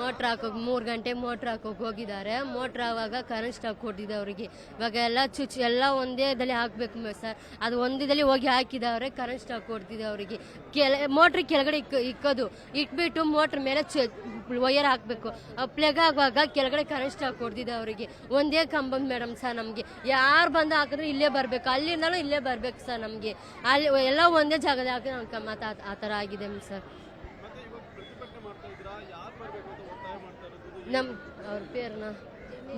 Motor ಹಾಕೋಕೆ 3 ಗಂಟೆ motor ಹಾಕೋಕೆ ಹೋಗಿದ್ದಾರೆ. ಮೋಟ್ರ್ ಆವಾಗ ಕರೆಂಟ್ ಸ್ಟಾಕ್ ಕೊಟ್ಟಿದೆ ಅವರಿಗೆ. ಇವಾಗ ಎಲ್ಲ ಚುಚ್ಚು ಎಲ್ಲ ಒಂದೇ ಇದರಲ್ಲಿ ಹಾಕಬೇಕು ಸರ್. ಅದು ಒಂದಿದಲ್ಲಿ ಹೋಗಿ ಹಾಕಿದವ್ರೆ, ಕರೆಂಟ್ ಸ್ಟಾಕ್ ಕೊಡ್ತಿದೆ ಅವರಿಗೆ. ಮೋಟ್ರ್ ಕೆಳಗಡೆ ಇಕ್ಕೋದು ಇಟ್ಬಿಟ್ಟು ಮೋಟ್ರ್ ಮೇಲೆ ವಯರ್ ಹಾಕಬೇಕು. ಪ್ಲಗ್ ಆಗುವಾಗ ಕೆಳಗಡೆ ಕರೆಂಟ್ ಸ್ಟಾಕ್ ಕೊಡ್ತಿದೆ ಅವರಿಗೆ. ಒಂದೇ ಕಂಬ ಮೇಡಮ್ ಸರ್. ನಮಗೆ ಯಾರು ಬಂದು ಹಾಕಿದ್ರೆ ಇಲ್ಲೇ ಬರಬೇಕು, ಅಲ್ಲಿಂದಲೂ ಇಲ್ಲೇ ಬರಬೇಕು ಸರ್. ನಮಗೆ ಅಲ್ಲಿ ಎಲ್ಲ ಒಂದೇ ಜಾಗದ ಹಾಕಿ ಮತ್ತೆ ಆ ಥರ ಆಗಿದೆ ಸರ್. ನಮ್ಮ ಅವ್ರ ಪೇರ್ನ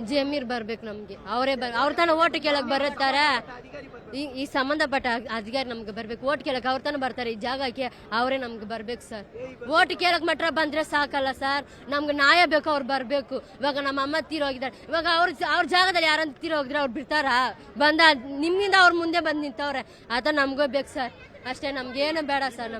ಜಮೀರ್ ಬರ್ಬೇಕು ನಮಗೆ. ಅವರೇ ಅವ್ರ ತನ ಓಟ್ ಕೇಳಕ್ ಬರುತ್ತಾರೆ. ಈ ಸಂಬಂಧಪಟ್ಟ ಅಧಿಕಾರಿ ನಮ್ಗೆ ಬರ್ಬೇಕು. ಓಟ್ ಕೇಳಕ್ ಅವ್ರ ತನ ಬರ್ತಾರೆ. ಈ ಜಾಗಕ್ಕೆ ಅವರೇ ನಮ್ಗೆ ಬರ್ಬೇಕು ಸರ್. ಓಟ್ ಕೇಳಕ್ ಮಾತ್ರ ಬಂದ್ರೆ ಸಾಕಲ್ಲ ಸರ್, ನಮ್ಗೆ ನ್ಯಾಯ ಬೇಕು. ಅವ್ರು ಬರ್ಬೇಕು. ಇವಾಗ ನಮ್ಮ ಅಮ್ಮ ತೀರೋಗಿದ್ದಾರೆ. ಇವಾಗ ಅವ್ರ ಜಾಗದಲ್ಲಿ ಯಾರಂತ ತೀರೋಗಿದ್ರೆ ಅವ್ರು ಬಿಡ್ತಾರ? ಬಂದ ನಿಮ್ಮಿಂದ ಅವ್ರ ಮುಂದೆ ಬಂದು ನಿಂತವ್ರೆ. ಆತ ನಮ್ಗೂ ಬೇಕು ಸರ್. ಅಷ್ಟೇ, ನಮ್ಗೇನು ಬೇಡ ಸರ್.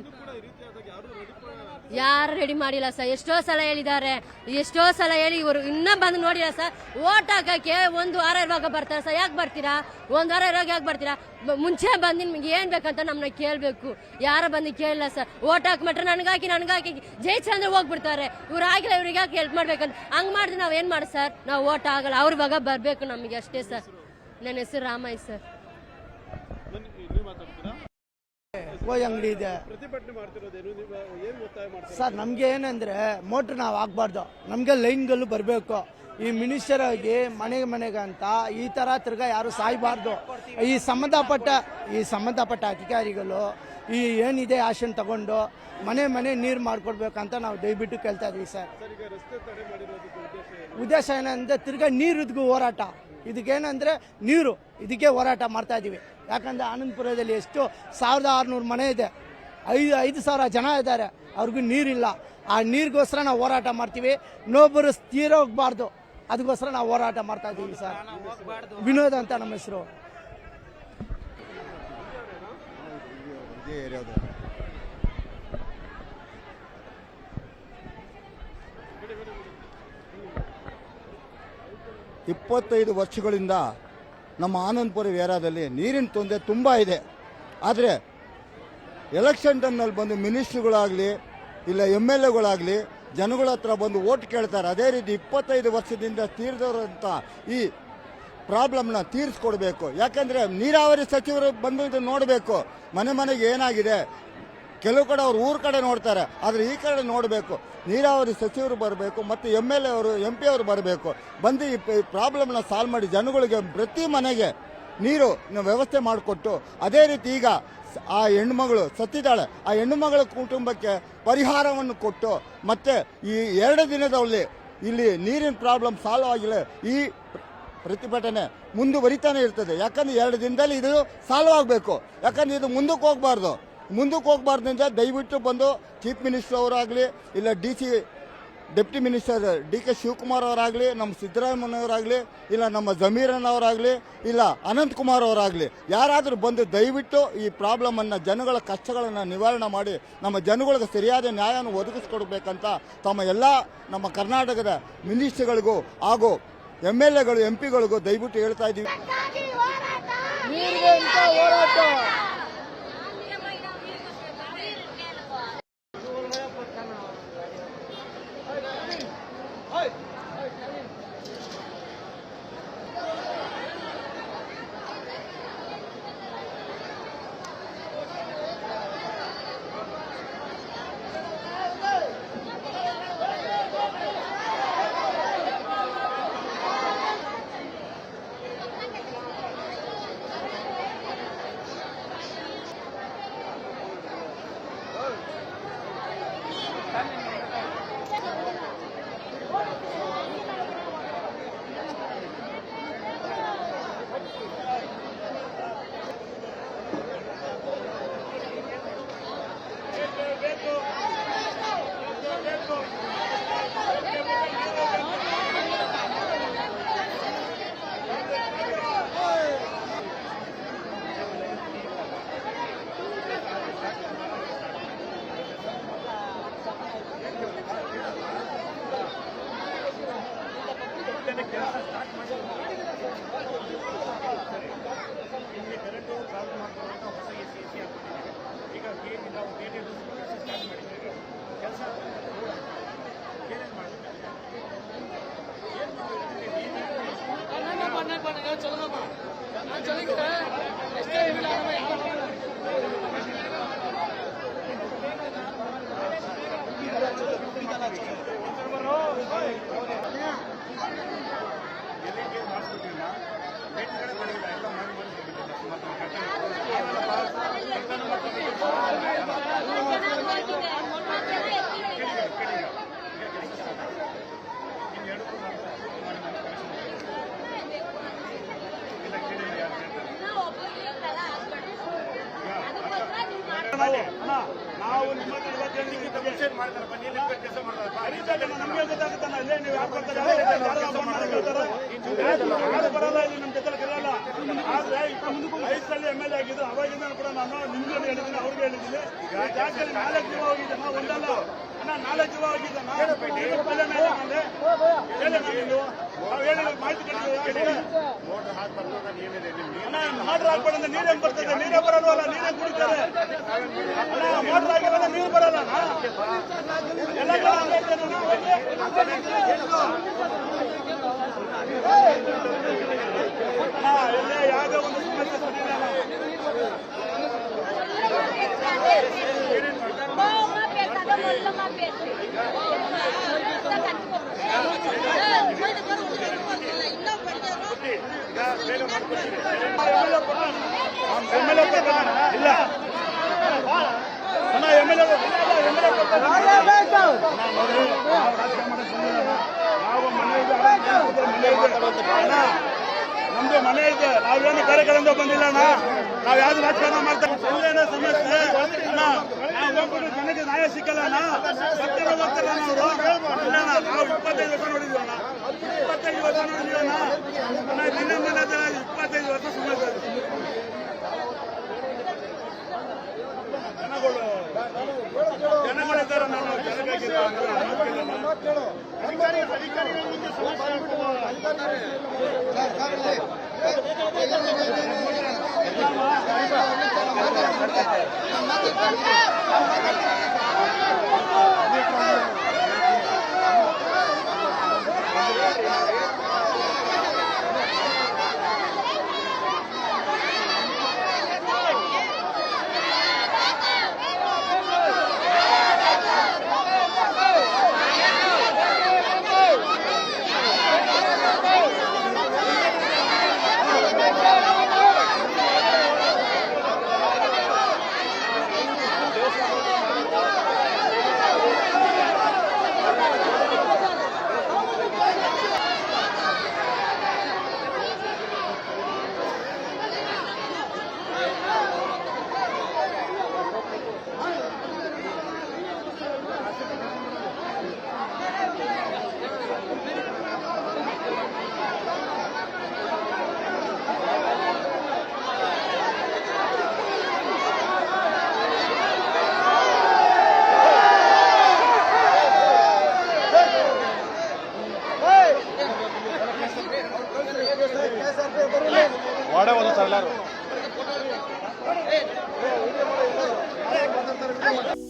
ಯಾರು ರೆಡಿ ಮಾಡಿಲ್ಲ ಸರ್. ಎಷ್ಟೋ ಸಲ ಹೇಳಿದ್ದಾರೆ, ಎಷ್ಟೋ ಸಲ ಹೇಳಿ ಇವರು ಇನ್ನೂ ಬಂದು ನೋಡಿಲ್ಲ ಸರ್. ಓಟ್ ಹಾಕಕ್ಕೆ 1 ವಾರ ಇರುವಾಗ ಬರ್ತಾರೆ ಸರ್. ಯಾಕೆ ಬರ್ತೀರಾ? 1 ವಾರ ಇರುವಾಗ ಯಾಕೆ ಬರ್ತೀರಾ? ಮುಂಚೆ ಬಂದು ನಿಮ್ಗೆ ಏನ್ ಬೇಕಂತ ನಮ್ಮನ್ನ ಕೇಳಬೇಕು. ಯಾರು ಬಂದು ಕೇಳಿಲ್ಲ ಸರ್. ಓಟ್ ಹಾಕ್ಬಿಟ್ರೆ ನನಗಾಕಿ ಜೈಚಂದ್ರ ಹೋಗ್ಬಿಡ್ತಾರೆ. ಇವ್ರು ಆಗಿಲ್ಲ, ಇವ್ರಿಗೆ ಯಾಕೆ ಹೆಲ್ಪ್ ಮಾಡ್ಬೇಕಂತ ಹಂಗ್ ಮಾಡಿದ್ರೆ ನಾವ್ ಏನ್ ಮಾಡಿ ಸರ್? ನಾವು ಓಟ್ ಆಗಲ್ಲ. ಅವ್ರ ಇವಾಗ ಬರ್ಬೇಕು ನಮಗೆ, ಅಷ್ಟೇ ಸರ್. ನನ್ನ ಹೆಸರು ರಾಮಯ್ಯ ಸರ್. ಅಂಗಡಿ ಇದೆ ಸರ್. ನಮ್ಗೆ ಏನಂದ್ರೆ ಮೋಟ್ರ್ ನಾವು ಹಾಕ್ಬಾರ್ದು, ನಮ್ಗೆ ಲೈನ್ಗಳು ಬರಬೇಕು. ಈ ಮಿನಿಸ್ಟರ್ ಆಗಿ ಮನೆಗೆ ಅಂತ ಈ ತರ ತಿರ್ಗಾ ಯಾರು ಸಾಯ್ಬಾರ್ದು. ಈ ಸಂಬಂಧಪಟ್ಟ ಅಧಿಕಾರಿಗಳು ಈ ಏನಿದೆ ಆಶನ್ ತಗೊಂಡು ಮನೆ ನೀರು ಮಾಡ್ಕೊಡ್ಬೇಕಂತ ನಾವು ದಯವಿಟ್ಟು ಕೇಳ್ತಾ ಇದೀವಿ ಸರ್. ಉದ್ದೇಶ ಏನಂದ್ರೆ ತಿರ್ಗಾ ನೀರಿದ್ಗೂ ಹೋರಾಟ. ಇದಕ್ಕೇನಂದ್ರೆ ನೀರು, ಇದಕ್ಕೆ ಹೋರಾಟ ಮಾಡ್ತಾ ಇದೀವಿ. ಯಾಕಂದ್ರೆ ಆನಂದಪುರದಲ್ಲಿ ಎಷ್ಟು 1600 ಮನೆ ಇದೆ. 5 ಸಾವಿರ ಜನ ಇದ್ದಾರೆ, ಅವ್ರಿಗೂ ನೀರಿಲ್ಲ. ಆ ನೀರಿಗೋಸ್ಕರ ನಾವು ಹೋರಾಟ ಮಾಡ್ತೀವಿ. ಇನ್ನೊಬ್ಬರು ತೀರೋಗ್ಬಾರ್ದು, ಅದಕ್ಕೋಸ್ಕರ ನಾವು ಹೋರಾಟ ಮಾಡ್ತಾ ಇದ್ದೀವಿ ಸರ್. ವಿನೋದ್ ಅಂತ ನಮ್ಮ ಹೆಸರು. ಇಪ್ಪತ್ತೈದು ವರ್ಷಗಳಿಂದ ನಮ್ಮ ಆನಂದಪುರ ಏರಿಯಾದಲ್ಲಿ ನೀರಿನ ತೊಂದರೆ ತುಂಬ ಇದೆ. ಆದರೆ ಎಲೆಕ್ಷನ್ ಟೈಮ್ನಲ್ಲಿ ಬಂದು ಮಿನಿಸ್ಟ್ರುಗಳಾಗಲಿ ಇಲ್ಲ MLAಗಳಾಗಲಿ ಜನಗಳ ಹತ್ರ ಬಂದು ಓಟ್ ಕೇಳ್ತಾರೆ. ಅದೇ ರೀತಿ 25 ವರ್ಷದಿಂದ ತೀರಿದವರಂತ ಈ ಪ್ರಾಬ್ಲಮ್ನ ತೀರಿಸ್ಕೊಡ್ಬೇಕು. ಯಾಕಂದರೆ ನೀರಾವರಿ ಸಚಿವರು ಬಂದು ಇದು ನೋಡಬೇಕು, ಮನೆ ಮನೆಗೆ ಏನಾಗಿದೆ. ಕೆಲವು ಕಡೆ ಅವ್ರು ಊರ ಕಡೆ ನೋಡ್ತಾರೆ, ಆದರೆ ಈ ಕಡೆ ನೋಡಬೇಕು. ನೀರಾವರಿ ಸಚಿವರು ಬರಬೇಕು ಮತ್ತು MLA ಅವರು MP ಅವರು ಬರಬೇಕು. ಬಂದು ಈ ಪ್ರಾಬ್ಲಮ್ನ ಸಾಲ್ವ್ ಮಾಡಿ ಜನಗಳಿಗೆ ಪ್ರತಿ ಮನೆಗೆ ನೀರು ವ್ಯವಸ್ಥೆ ಮಾಡಿಕೊಟ್ಟು, ಅದೇ ರೀತಿ ಈಗ ಆ ಹೆಣ್ಣುಮಗಳು ಸತ್ತಿದ್ದಾಳೆ, ಆ ಹೆಣ್ಣುಮಗಳ ಕುಟುಂಬಕ್ಕೆ ಪರಿಹಾರವನ್ನು ಕೊಟ್ಟು, ಮತ್ತೆ ಈ 2 ದಿನದಲ್ಲಿ ಇಲ್ಲಿ ನೀರಿನ ಪ್ರಾಬ್ಲಮ್ ಸಾಲ್ವ್ ಆಗಿಲ್ಲ. ಈ ಪ್ರತಿಭಟನೆ ಮುಂದುವರಿತಾನೆ ಇರ್ತದೆ. ಯಾಕಂದ್ರೆ 2 ದಿನದಲ್ಲಿ ಇದು ಸಾಲ್ವ್ ಆಗಬೇಕು. ಯಾಕಂದ್ರೆ ಇದು ಮುಂದಕ್ಕೆ ಹೋಗಬಾರ್ದಿಂದ ದಯವಿಟ್ಟು ಬಂದು ಚೀಫ್ ಮಿನಿಸ್ಟರ್ ಅವರಾಗಲಿ ಇಲ್ಲ ಡೆಪ್ಟಿ ಮಿನಿಸ್ಟರ್ DK ಶಿವಕುಮಾರ್ ಅವರಾಗಲಿ, ನಮ್ಮ ಸಿದ್ದರಾಮಯ್ಯವರಾಗಲಿ, ಇಲ್ಲ ನಮ್ಮ ಜಮೀರಣ್ಣವರಾಗಲಿ, ಇಲ್ಲ ಅನಂತಕುಮಾರ್ ಅವರಾಗಲಿ, ಯಾರಾದರೂ ಬಂದು ದಯವಿಟ್ಟು ಈ ಪ್ರಾಬ್ಲಮನ್ನು ಜನಗಳ ಕಷ್ಟಗಳನ್ನು ನಿವಾರಣೆ ಮಾಡಿ ನಮ್ಮ ಜನಗಳಿಗೆ ಸರಿಯಾದ ನ್ಯಾಯವನ್ನು ಒದಗಿಸ್ಕೊಡ್ಬೇಕಂತ ತಮ್ಮ ಎಲ್ಲ ನಮ್ಮ ಕರ್ನಾಟಕದ ಮಿನಿಸ್ಟ್ರಿಗಳಿಗೂ ಹಾಗೂ MLAಗಳು MPಗಳಿಗೂ ದಯವಿಟ್ಟು ಹೇಳ್ತಾ ಇದ್ದೀವಿ. ನಾವು ನಿಮ್ಮ ನಮಗೆ ಗೊತ್ತಾಗುತ್ತಾನ ಇಲ್ಲೇ ನೀವು ಯಾರು ಬರ್ತಾರೆ ಯಾರು ಬರಲ್ಲ, ಇಲ್ಲಿ ನಮ್ಮ ಜೊತೆ ಗೆಲ್ಲಲ್ಲ. ಆದ್ರೆ 5 MLA ಆಗಿದ್ದು ಅವಾಗಿಂದ ಕೂಡ ನಾನು ನಿಮ್ಗೆ ಹೇಳಿದ್ದೀನಿ, ಅವ್ರಿಗೆ ಹೇಳಿದ್ದೀನಿ. ಜಾಗದಲ್ಲಿ 4 ಜೀವ ಹೋಗಿದೆ, ನಾವು ಒಂದಲ್ಲ ಅಣ್ಣ, 4 ಜೀವ ಹೋಗಿದೆ. ನಾವು ಹೇಳಿದ ಮಾಹಿತಿ ಕೊಡ್ತೀವಿ. ಮೋಟರ್ ಹಾಕ್ಬಾರ್ದು, ನೀರು ಹೆಂಗ್ ಬರ್ತದೆ? ನೀರೇ ಬರಲ್ವಲ್ಲ, ನೀರೇ ಕುಡಿತಾರೆ. ಮೋಟರ್ ಹಾಕಿಲ್ಲ ನೀರು ಬರಲ್ಲ. ಎಲ್ಲ ಎಲ್ಲೇ ಯಾವುದೇ ಒಂದು ಸಮಸ್ಯೆ ಇಲ್ಲ ಅಣ್ಣ, MLA ನಮ್ದು ಮನೆ ಇದೆ, ನಾವೇನು ಕಾರ್ಯಕ್ರಮದಿಂದ ಬಂದಿಲ್ಲ ಅಣ್ಣ. ನಾವ್ ಯಾವ್ದು ರಾಜಕಾರಣ ಮಾಡ್ತಾ ಸಮಸ್ಯೆ ಅಣ್ಣ. ಸಿಕ್ಕಲ್ಲ ಅಣ್ಣ. ಸತ್ಯವಾಗಿ ಹೋಗ್ತಾರೆ ಅಣ್ಣ ಅವರು. ಇಲ್ಲ ಅಣ್ಣ, ನಾವು 25 ವರ್ಷ ನೋಡಿದ್ವಣ್ಣ, 25 ವರ್ಷ ನೋಡಿದ್ವಣ್ಣ. ಅಣ್ಣ ನಿನ್ನೆ ಮೊನ್ನೆ 25 ವರ್ಷ ಸುಮ್ಮನೆ ಜನಗಳಿದ್ದಾರೆ. ನಾನು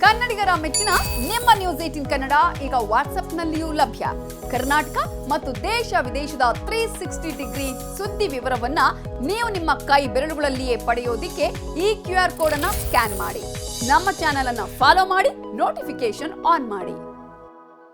ಕನ್ನಡಿಗರ ಮೆಚ್ಚಿನ ನಿಮ್ಮ ನ್ಯೂಸ್ 18 ಕನ್ನಡ ಈಗ ವಾಟ್ಸ್ಆಪ್ನಲ್ಲಿಯೂ ಲಭ್ಯ. ಕರ್ನಾಟಕ ಮತ್ತು ದೇಶ ವಿದೇಶದ 360 ಡಿಗ್ರಿ ಸುದ್ದಿ ವಿವರವನ್ನ ನೀವು ನಿಮ್ಮ ಕೈ ಬೆರಳುಗಳಲ್ಲಿಯೇ ಪಡೆಯೋದಿಕ್ಕೆ ಈ QR ಕೋಡ್ ಅನ್ನು ಸ್ಕ್ಯಾನ್ ಮಾಡಿ. ನಮ್ಮ ಚಾನೆಲ್ ಅನ್ನು ಫಾಲೋ ಮಾಡಿ, ನೋಟಿಫಿಕೇಶನ್ ಆನ್ ಮಾಡಿ.